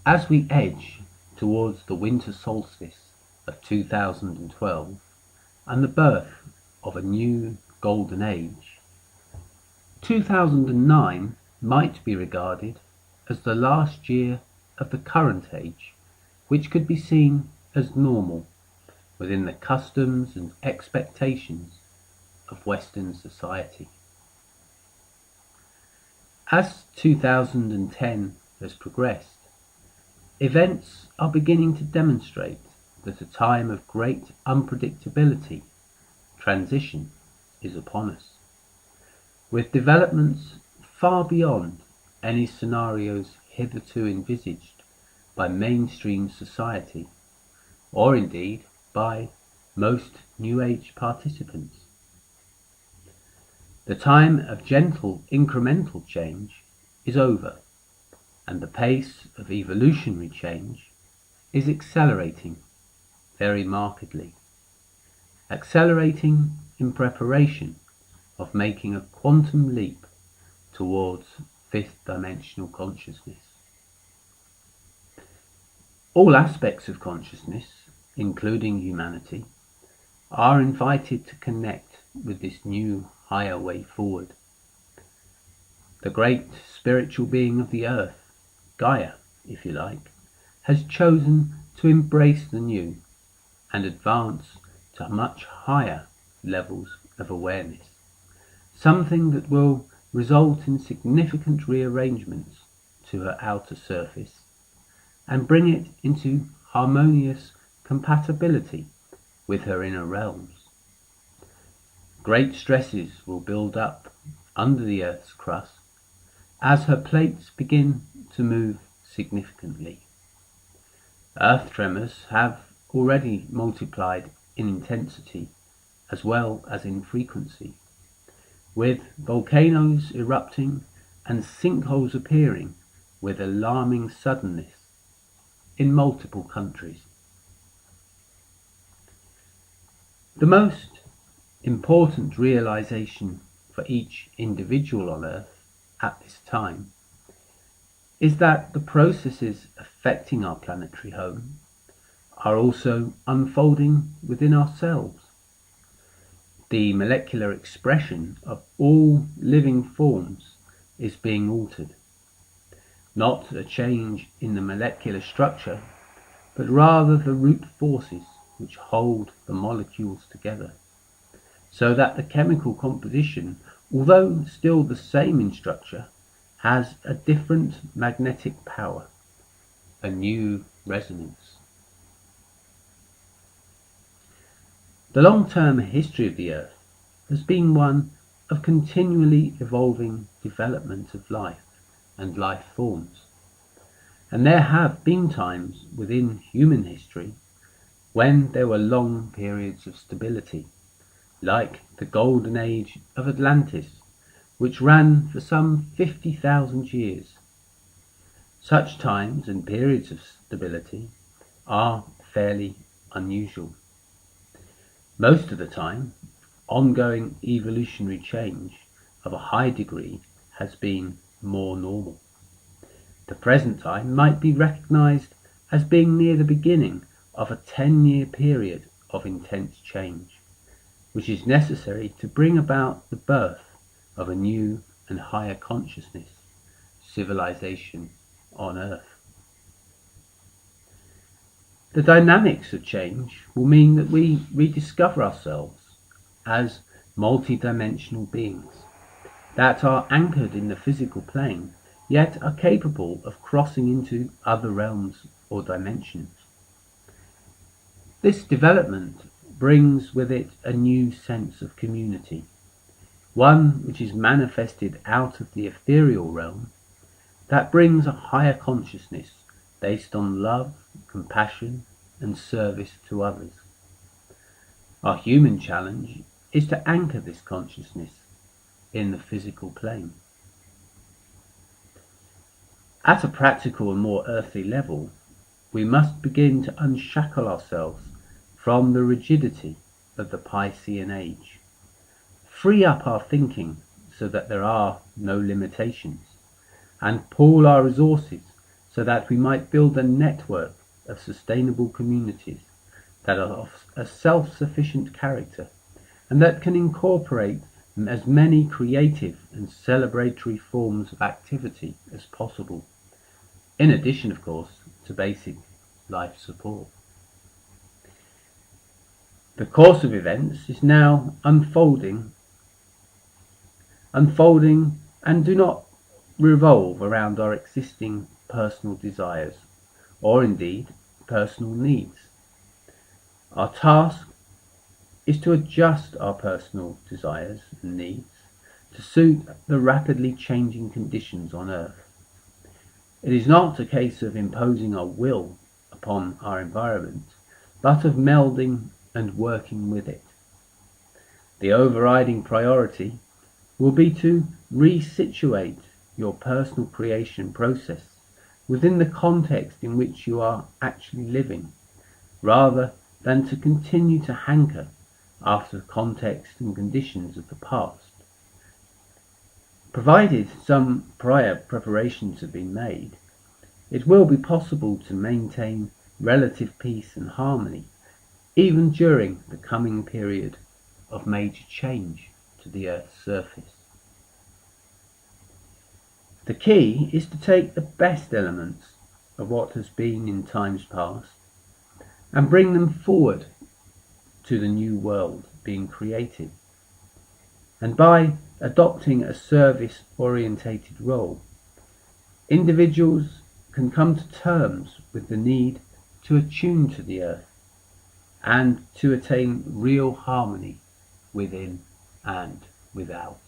As we edge towards the winter solstice of 2012 and the birth of a new golden age, 2009 might be regarded as the last year of the current age, which could be seen as normal within the customs and expectations of Western society. As 2010 has progressed, events are beginning to demonstrate that a time of great unpredictability, transition, is upon us, with developments far beyond any scenarios hitherto envisaged by mainstream society, or indeed by most New Age participants. The time of gentle incremental change is over, and the pace of evolutionary change is accelerating very markedly, accelerating in preparation of making a quantum leap towards fifth dimensional consciousness. All aspects of consciousness, including humanity, are invited to connect with this new higher way forward. The great spiritual being of the earth, Gaia, if you like, has chosen to embrace the new and advance to much higher levels of awareness, something that will result in significant rearrangements to her outer surface and bring it into harmonious compatibility with her inner realms. Great stresses will build up under the Earth's crust as her plates begin to move significantly. Earth tremors have already multiplied in intensity as well as in frequency, with volcanoes erupting and sinkholes appearing with alarming suddenness in multiple countries. The most important realization for each individual on Earth at this time is that the processes affecting our planetary home are also unfolding within ourselves. The molecular expression of all living forms is being altered. Not a change in the molecular structure, but rather the root forces which hold the molecules together, so that the chemical composition, although still the same in structure, has a different magnetic power, a new resonance. The long-term history of the Earth has been one of continually evolving development of life and life forms, and there have been times within human history when there were long periods of stability, like the golden age of Atlantis, which ran for some 50,000 years. Such times and periods of stability are fairly unusual. Most of the time, ongoing evolutionary change of a high degree has been more normal. The present time might be recognized as being near the beginning of a 10-year period of intense change, which is necessary to bring about the birth of a new and higher consciousness, civilization on Earth. The dynamics of change will mean that we rediscover ourselves as multidimensional beings that are anchored in the physical plane, yet are capable of crossing into other realms or dimensions. This development brings with it a new sense of community, one which is manifested out of the ethereal realm, that brings a higher consciousness based on love, compassion, and service to others. Our human challenge is to anchor this consciousness in the physical plane. At a practical and more earthly level, we must begin to unshackle ourselves from the rigidity of the Piscean age, free up our thinking so that there are no limitations, and pool our resources so that we might build a network of sustainable communities that are of a self-sufficient character and that can incorporate as many creative and celebratory forms of activity as possible, in addition, of course, to basic life support. The course of events is now unfolding and do not revolve around our existing personal desires or indeed personal needs. Our task is to adjust our personal desires and needs to suit the rapidly changing conditions on Earth. It is not a case of imposing our will upon our environment, but of melding and working with it. The overriding priority will be to resituate your personal creation process within the context in which you are actually living, rather than to continue to hanker after the context and conditions of the past. Provided some prior preparations have been made, it will be possible to maintain relative peace and harmony even during the coming period of major change to the Earth's surface. The key is to take the best elements of what has been in times past and bring them forward to the new world being created. And by adopting a service-orientated role, individuals can come to terms with the need to attune to the Earth and to attain real harmony within and without.